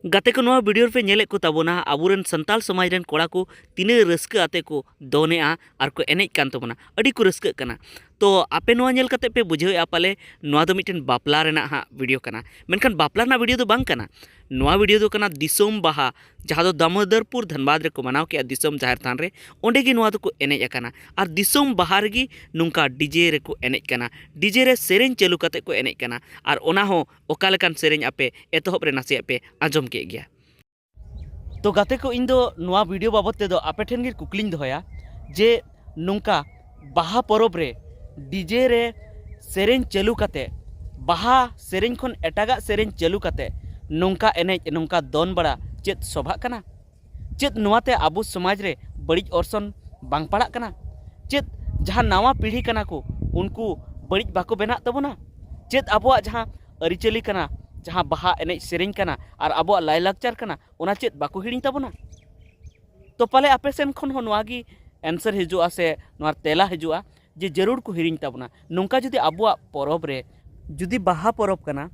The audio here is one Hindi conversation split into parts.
गाते को नवा वीडियो पे नेले को ताबोना आबुरेन संताल समाज रेन कोड़ा को तीने रस्क आते को दोनेआ आर को एनेज कान ताबोना अडी को रस्क कना। तो आपे नवा नेल कते पे बुझेआ पाले नवा दो मिटन बापला रेना हा वीडियो कना, मेनखान बापला ना वीडियो दो बांग कना। नवा वीडियो दो कना दिसोम बाहा जहाँ दो दामोदरपुर धनबाद रे को मनाव के दिसोम जाहिर थान रे ओंडे गी नवा दो को एनेज अकाना आर दिसोम बाहा रेगी नुंका डीजे रे को एनेज कना, डीजे रे सेरेन चालू कते को एनेज कना आर ओना हो ओका लेकान सेरेन आपे एतोहब रे नासे आपे आंजम के गया। तो गाते को इन दो नवा वीडियो बाबत ते दो आपे ठेन गे कुकलिंग दोया जे नुंका बाहा परब रे डीजे रे सेरेन चालू कते बाहा सेरेन खन एटागा सेरेन चालू कते नौका एनेज नौका दोन बड़ा चेत शोभा कना, चेत नवाते आबो समाज रे बड़िज ऑर्सन बांग पड़ा कना, चेत जहाँ नवा पीढ़ी कना को उनको बड़िज बाको बना तबना, चेत आबो जहाँ अरिचली कना जहाँ बाहा एनेज सेरेन कना और आबो लाइलाकचार कना ओना चेत बाको हिड़ी तबना। तो पाले आपे सेन खन हो नवागी आंसर हिजुआ से नवा तेला हिजुआ जे जरूर को हिड़ी तबना। नौका जुदी आबो परब रे जुदी बाहा परब कना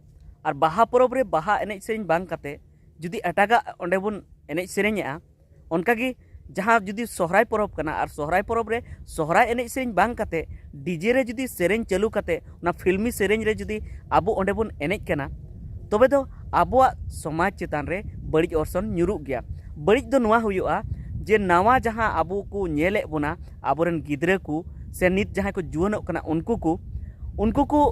और बाहा परब रे बाहा एनेज सेरेन बांग कते जुदी एटागा ओंडे बुन एनेज सेरेन्या ओनकागी जहाँ जुदी सोहराय परब कना और सोहराय परब रे सोहराय एनेज सेरेन बांग कते डीजे रे जुदी सेरेन चालू कते ना फिल्मी सेरेन रे जुदी आबो ओंडे बुन एनेज कना तबे दो आबो समाज चेतान रे बड़िज ऑर्सन न्यूरुग गया। बड़िज दो नवा हुयुआ जे नवा जहाँ आबो को नेले बोना आबोरेन गिद्रे को से नित जहाँ को जुआनोग कना उनको को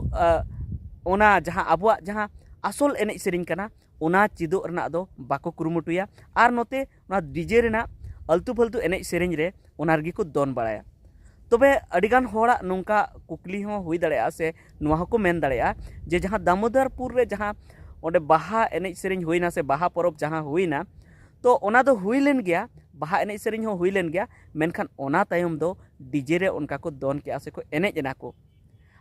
ओना जहाँ आबो जहाँ आसल एनेज सेरेन कना ओना चिदो रना दो बाको कुरुमुटुया आर नोते ओना डीजे रेना अल्तु फल्तु एनेज सेरेन रे ओना रगी को दोन बड़ाया। तबे अडिगान होड़ा नौका कुकली हो हुई दाड़ेया से नवा हको मेन दाड़ेया जे जहाँ दामोदरपुर रे जहाँ ओंडे बाहा एनेज सेरेन हुईना से बाहा परब जहाँ हुईना तो ओना दो हुई लेन गया, बाहा एनेज सेरेन हो हुई लेन गया, मेनखान ओना तायम दो डीजे रे उनका को दोन के आसे को एनेज एना को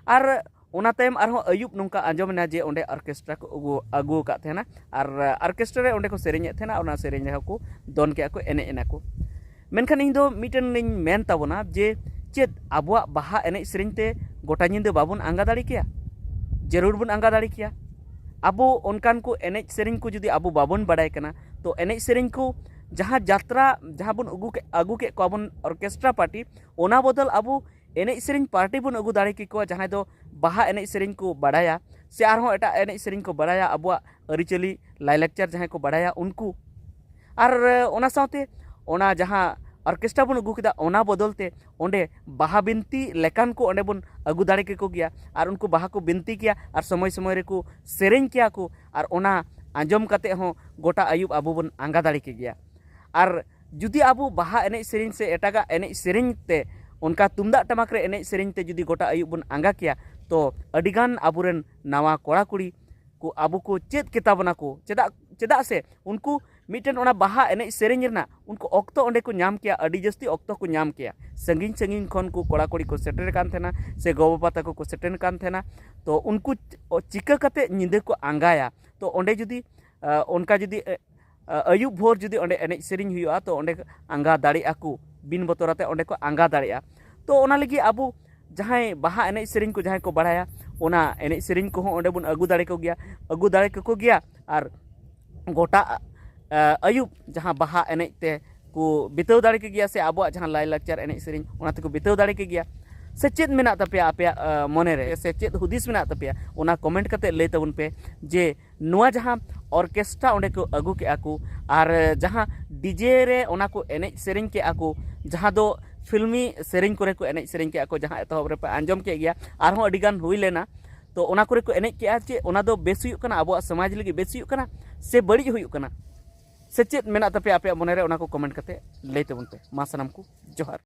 आर ओना तायम आरहो अयुब नौका आंजमना जे ओंडे ऑर्केस्ट्रा को अगु का थेना आर ऑर्केस्ट्रा रे ओंडे को सेरेन थेना ओना सेरेन रे को दोन के को एनेज एना को। मेनखान इन दो मिटन निन मेन ताबोना जे चेत आबुआ बाहा एनेज सेरेन ते गोटा निंदे बाबुन आंगा दाड़ी किया, जरूर बुन आंगा दाड़ी किया। आबो उनकान को एनेज सेरेन को जुदी आबो बाबुन बड़ाय कना तो एनेज सेरेन को जहाँ यात्रा जहाँ बुन अगु के को आबुन ऑर्केस्ट्रा पार्टी ओना बदल आबो एनेज सेरेन पार्टी बुन अगु दाड़ी को जहाँ दो बाहा एनेज सेरेन को बड़ाया से आरहों एटा एनेज सेरेन को बड़ाया आबुआ अरिचली लाइलाकचार जहाँ को बड़ाया उनको आर ओना साथे ओना जहाँ ऑर्केस्ट्रा बन अगू किया ओना बदलते ओंडे बाहा बिनती लेकान को ओंडे बन अगू दाड़े को गया और उनको बाहा को बिनती किया और समय समय रे को सेरेन किया को और ओना आंजम कते हो गोटा आयुब आबो बन आंगा दाड़े के गया। और जुदी आबो बाहा एनेज सेरेन से एटागा एनेज सेरेन ते उनका तुमदा टमाक रे एनेज सेरेन ते जुदी गोटा आयुब बन आंगा किया तो अडिगान आबोरेन नावा कोड़ा कुड़ी को आबो को चेत किताबना को चेदा से उनको मिटन ओना बाहा एनेज सेरेन रेना उनको ऑक्तो ओंडे को नाम किया अडी जस्ती ऑक्तो को नाम किया संगीन संगीन खन को कोड़ा कोड़ी को सेटर कान थेना से गोबाबा तको को सेटर कान थेना तो उनको चिका कते निंदे को आंगाया तो ओंडे जुदी उनका जुदी अयुब भोर जुदी ओंडे एनेज सेरेन हुआ तो ओंडे आंगा दाड़ी आकू बिन बतोराते ओंडे को आंगा दाड़िया। तो ओना लगी आबो जहाँ बाहा एनेज सेरेन को जहाँ को बड़ाया ओना एनेज सेरेन को ओंडे बुन अगू दाड़े को गया और गोटा अयुब जहाँ बाहा एनेज ते को बिताव दाड़े के गया से आबो जहाँ लाइलाकचार एनेज सेरेन ओनाते को बिताव दाड़े के गया से चेत मेना तपेया आपे मने रे से चेत हुदिस मेना तपेया ओना कमेंट कते लय तबन पे जे नवा जहाँ ऑर्केस्ट्रा ओंडे को अगू के आकू और जहाँ डीजे रे ओना को एनेज सेरेन के आकू जहाँ दो फिल्मी सेरेन करे को एनेज सेरेन के आकू जहाँ एतहब रे पे आंजम के गया आरहों अडिगान हुई लेना तो ओना करे को एनेज के चे ओना दो बेस हुयुक कना आबो समाज लगी बेस हुयुक कना से बड़ी हुयुक कना से चेत मेना तपे आपे मने रे ओना को कमेंट कते लय तबन पे मा सनाम को जोहार।